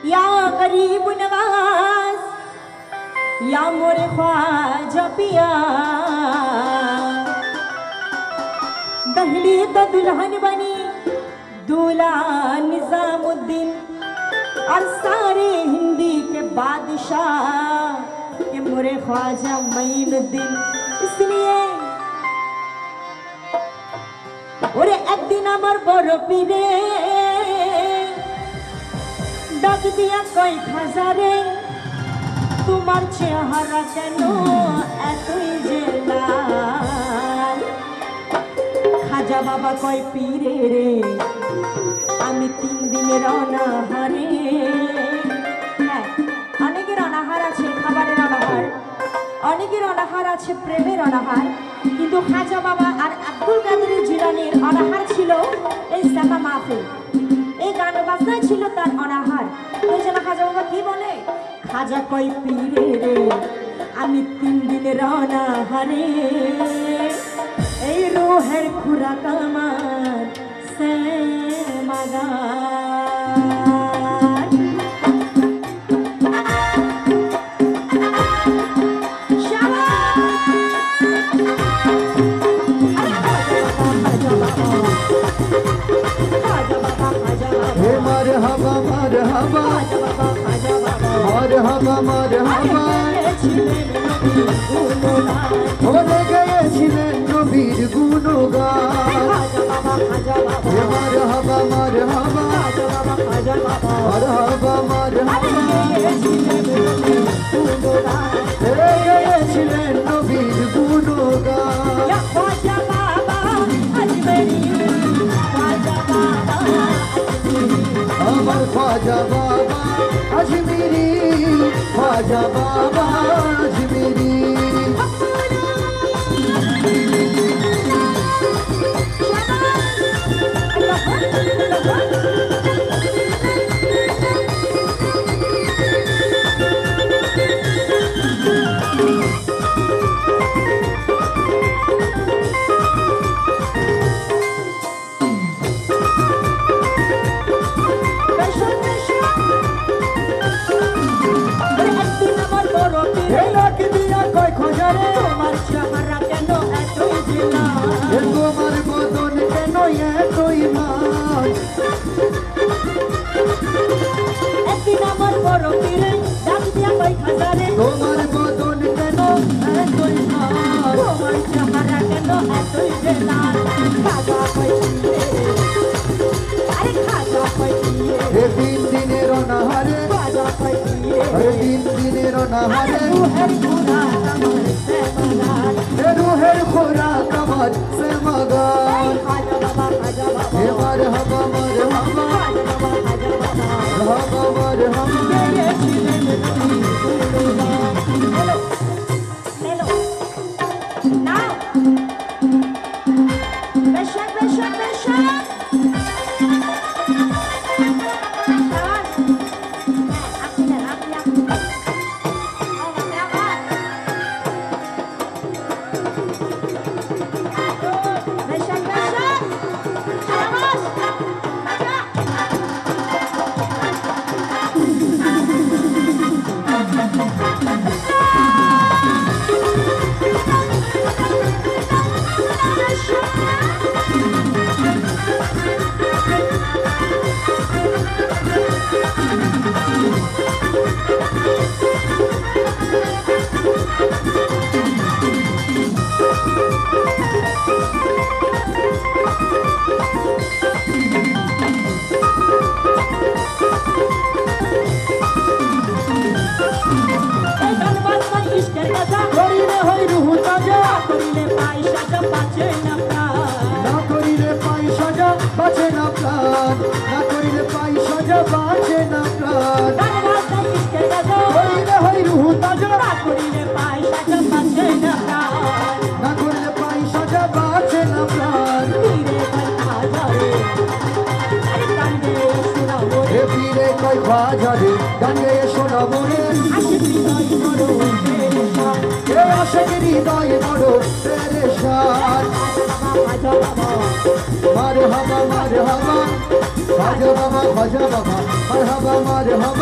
या गरीब नवाज या मोरे ख्वाजा पिया दहली तो दुल्हन बनी दूल्हा निजामुद्दीन और सारे हिंदी के बादशाह के मोरे ख्वाजा मईनुद्दीन। इसलिए और एक दिन আমার বড় পীরে ডাক দিয়া কই খাজারে তোমার চেহারা কেন এতই যে লাল। খাজা বাবা কই পীরে রে আমি 3 দিনের অনাহারে। হ্যাঁ, অনেকের অনাহার আছে, খাবারের অনাহার, অনেকের অনাহার আছে, প্রেমের অনাহার, কিন্তু খাজা বাবা আর আব্দুল কাদের জিলানীর অনাহার ছিল এই জামা মাহফিল, এই গান বাজনা ছিল তার অনাহার। ওই জন্য খাজা বাবা কি বলে, খাজা কই পীরে রে আমি 3 দিনের অনাহারে, এই রুহের খুরাক আমার সে মাগা। মারহাবা মারহাবা বলে গেছিলেন নবীর গুণগান। মারহাবা মারহাবা মারহাবা মারহাবা বলে গেছিলেন নবীর গুণগান। আমার খ্বাজা বাবা আজমিরি, খ্বাজা বাবা আজমিরি। তোমার বদন কেন এতই মান, একদিন আমার বড় পীরে ডাক দিয়া কই খাজারে তোমার বদন কেন এতই মান, তোমার চেহারা কেন এতই যে লাল। খাজা কই পীরে আরে খাজা কই পীরে হে 3 দিনের অনাহারে, খাজা কই পীরে হে 3 দিনের অনাহারে, রুহের খুরাক আমার সে মাগান। হে রুহের খোরাক আমার সে মাগান। খাজা বাবা খাজা বাবা হে মারহাবা মারহাবা খাজা বাবা খাজা বাবা মারহাবা মারহাবা। Hello. Hello. Now. Besha, besha, besha. বাঁচে না প্রাণ, না করিলে পাই সাজা বাঁচে না প্রাণ। হইলে হই রুহু তাজা, না করিলে পাই সাজা বাঁচে না প্রাণ। না করিলে পাই সাজা বাঁচে না প্রাণ। পীরে কই খাজা রে গান গেয়ে শোনাবো রে। হে পীরে কই খ্বাজা রে গান গেয়ে শোনাবো রে। আশিক হৃদয় বড় পেরেশান। মারহাবা মারহাবা খাজা বাবা খাজা বাবা মারহাবা মারহাবা